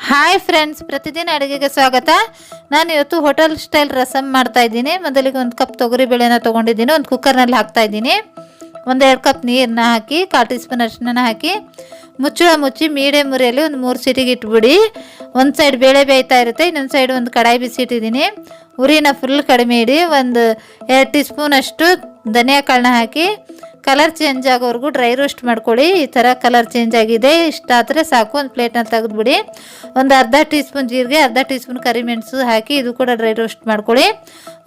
Hi friends, ಪ್ರತಿದಿನ ಅಡುಗೆಗೆ ಸ್ವಾಗತ. ನಾನು ಇವತ್ತು ಹೋಟೆಲ್ ಸ್ಟೈಲ್ ರಸಮ್ ಮಾಡ್ತಾ ಇದ್ದೀನಿ. ಮೊದಲಿಗೆ ಒಂದು ಕಪ್ ತೊಗರಿಬೇಳೆನ ತೊಗೊಂಡಿದ್ದೀನಿ. ಒಂದು ಕುಕ್ಕರ್ನಲ್ಲಿ ಹಾಕ್ತಾ ಇದ್ದೀನಿ. 1-2 ಕಪ್ ನೀರನ್ನ ಹಾಕಿ 1/4 ಟೀ ಸ್ಪೂನ್ ಅರಿಶಿನ ಹಾಕಿ ಮುಚ್ಚಳ ಮುಚ್ಚಿ ಮೀಡಿಯಮ್ ಉರಿಯಲ್ಲಿ ಒಂದು 3 ಸೀಟಿಗೆ ಇಟ್ಬಿಡಿ. ಒಂದು ಸೈಡ್ ಬೇಳೆ ಬೇಯ್ತಾ ಇರುತ್ತೆ, ಇನ್ನೊಂದು ಸೈಡ್ ಒಂದು ಕಡಾಯಿ ಬಿಸಿಟ್ಟಿದ್ದೀನಿ. ಉರಿನ ಫುಲ್ ಕಡಿಮೆ ಇಡಿ. 1-2 ಟೀ ಸ್ಪೂನ್ ಅಷ್ಟು ಧನಿಯಾ ಕಾಳನ್ನ ಹಾಕಿ ಕಲರ್ ಚೇಂಜ್ ಆಗೋವರೆಗೂ ಡ್ರೈ ರೋಸ್ಟ್ ಮಾಡ್ಕೊಳ್ಳಿ. ಈ ಥರ ಕಲರ್ ಚೇಂಜ್ ಆಗಿದೆ, ಇಷ್ಟ ಆದರೆ ಸಾಕು. ಒಂದು ಪ್ಲೇಟ್ನಲ್ಲಿ ತೆಗೆದುಬಿಡಿ. ಒಂದು ಅರ್ಧ ಟೀ ಸ್ಪೂನ್ ಜೀರಿಗೆ, ಅರ್ಧ ಟೀ ಸ್ಪೂನ್ ಕರಿಮೆಣಸು ಹಾಕಿ ಇದು ಕೂಡ ಡ್ರೈ ರೋಸ್ಟ್ ಮಾಡ್ಕೊಳ್ಳಿ.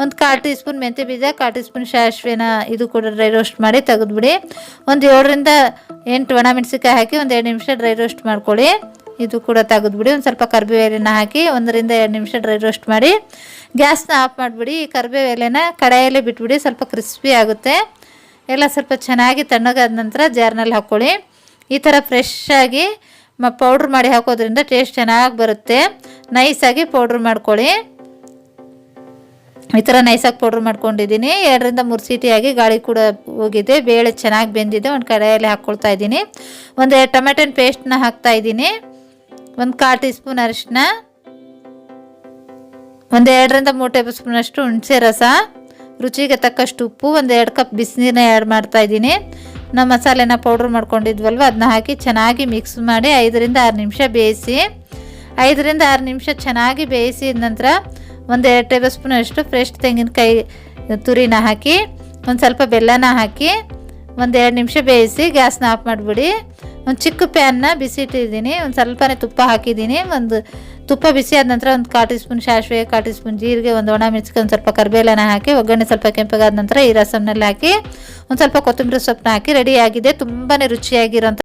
ಒಂದು 1/4 ಟೀ ಸ್ಪೂನ್ ಮೆಂತ್ಯ ಬೀಜ, 1/4 ಟೀ ಸ್ಪೂನ್ ಸಾಸಿವೆನ ಇದು ಕೂಡ ಡ್ರೈ ರೋಸ್ಟ್ ಮಾಡಿ ತೆಗೆದುಬಿಡಿ. ಒಂದು 7-8 ಒಣಮೆಣಸಿಕಾಯಿ ಹಾಕಿ 1-2 ನಿಮಿಷ ಡ್ರೈ ರೋಸ್ಟ್ ಮಾಡ್ಕೊಳ್ಳಿ. ಇದು ಕೂಡ ತೆಗೆದುಬಿಡಿ. ಒಂದು ಸ್ವಲ್ಪ ಕರಿಬೇವು ಎಲೆನ ಹಾಕಿ 1-2 ನಿಮಿಷ ಡ್ರೈ ರೋಸ್ಟ್ ಮಾಡಿ ಗ್ಯಾಸ್ನ ಆಫ್ ಮಾಡಿಬಿಡಿ. ಈ ಕರಿಬೇವು ಎಲೆನ ಕಡಾಯಲ್ಲೇ ಬಿಟ್ಬಿಡಿ, ಸ್ವಲ್ಪ ಕ್ರಿಸ್ಪಿ ಆಗುತ್ತೆ. ಎಲ್ಲ ಸ್ವಲ್ಪ ಚೆನ್ನಾಗಿ ತಣ್ಣಗಾದ ನಂತರ ಜಾರ್ನಲ್ಲಿ ಹಾಕ್ಕೊಳ್ಳಿ. ಈ ಥರ ಫ್ರೆಶ್ ಆಗಿ ಪೌಡ್ರ್ ಮಾಡಿ ಹಾಕೋದ್ರಿಂದ ಟೇಸ್ಟ್ ಚೆನ್ನಾಗಿ ಬರುತ್ತೆ. ನೈಸಾಗಿ ಪೌಡ್ರ್ ಮಾಡ್ಕೊಳ್ಳಿ. ಈ ಥರ ನೈಸಾಗಿ ಪೌಡ್ರ್ ಮಾಡ್ಕೊಂಡಿದ್ದೀನಿ. 2-3 ಸೀಟಿಯಾಗಿ ಗಾಳಿ ಕೂಡ ಹೋಗಿದೆ, ಬೇಳೆ ಚೆನ್ನಾಗಿ ಬೆಂದಿದೆ. ಒಂದು ಕಡಾಯಲ್ಲಿ ಹಾಕ್ಕೊಳ್ತಾ ಇದ್ದೀನಿ. 1 ಟೊಮೆಟೊನ ಪೇಸ್ಟ್ನ ಹಾಕ್ತಾ ಇದ್ದೀನಿ. 1/4 ಟೀ ಸ್ಪೂನ್ ಅರಿಶಿನ, 2-3 ಟೇಬಲ್ ಸ್ಪೂನ್ ಅಷ್ಟು ಹುಣಸೆ ರಸ, ರುಚಿಗೆ ತಕ್ಕಷ್ಟು ಉಪ್ಪು, 1-2 ಕಪ್ ಬಿಸಿನೀರನ್ನ ಆ್ಯಡ್ ಮಾಡ್ತಾ ಇದ್ದೀನಿ. ನಾವು ಮಸಾಲೆನ ಪೌಡ್ರ್ ಮಾಡ್ಕೊಂಡಿದ್ವಲ್ವ ಅದನ್ನ ಹಾಕಿ ಚೆನ್ನಾಗಿ ಮಿಕ್ಸ್ ಮಾಡಿ 5-6 ನಿಮಿಷ ಬೇಯಿಸಿ. 5-6 ನಿಮಿಷ ಚೆನ್ನಾಗಿ ಬೇಯಿಸಿದ ನಂತರ 1-2 ಟೇಬಲ್ ಸ್ಪೂನ್ ಅಷ್ಟು ಫ್ರೆಶ್ ತೆಂಗಿನಕಾಯಿ ತುರಿನ ಹಾಕಿ ಒಂದು ಸ್ವಲ್ಪ ಬೆಲ್ಲನ ಹಾಕಿ 1-2 ನಿಮಿಷ ಬೇಯಿಸಿ ಗ್ಯಾಸ್ನ ಆಫ್ ಮಾಡಿಬಿಡಿ. ಒಂದು ಚಿಕ್ಕ ಪ್ಯಾನ್ನ ಬಿಸಿಟ್ಟಿದ್ದೀನಿ. ಒಂದು ಸ್ವಲ್ಪನೇ ತುಪ್ಪ ಹಾಕಿದ್ದೀನಿ. ಒಂದು ತುಪ್ಪ ಬಿಸಿ ಆದ ನಂತರ 1/4 ಟೀ ಸ್ಪೂನ್ ಸಾಸಿವೆ, 1/4 ಟೀ ಸ್ಪೂನ್ ಜೀರಿಗೆ, ಒಂದು ಒಣ ಮೆಣಸಿಗೆ, ಒಂದು ಸ್ವಲ್ಪ ಕರಿಬೇಲನ ಹಾಕಿ ಒಗ್ಗರಣೆ ಸ್ವಲ್ಪ ಕೆಂಪಗಾದ ನಂತರ ಈ ರಸಮ್ನಲ್ಲಿ ಹಾಕಿ ಒಂದು ಸ್ವಲ್ಪ ಕೊತ್ತಂಬರಿ ಸೊಪ್ಪನ್ನ ಹಾಕಿ ರೆಡಿಯಾಗಿದೆ. ತುಂಬಾ ರುಚಿಯಾಗಿರೋಂಥ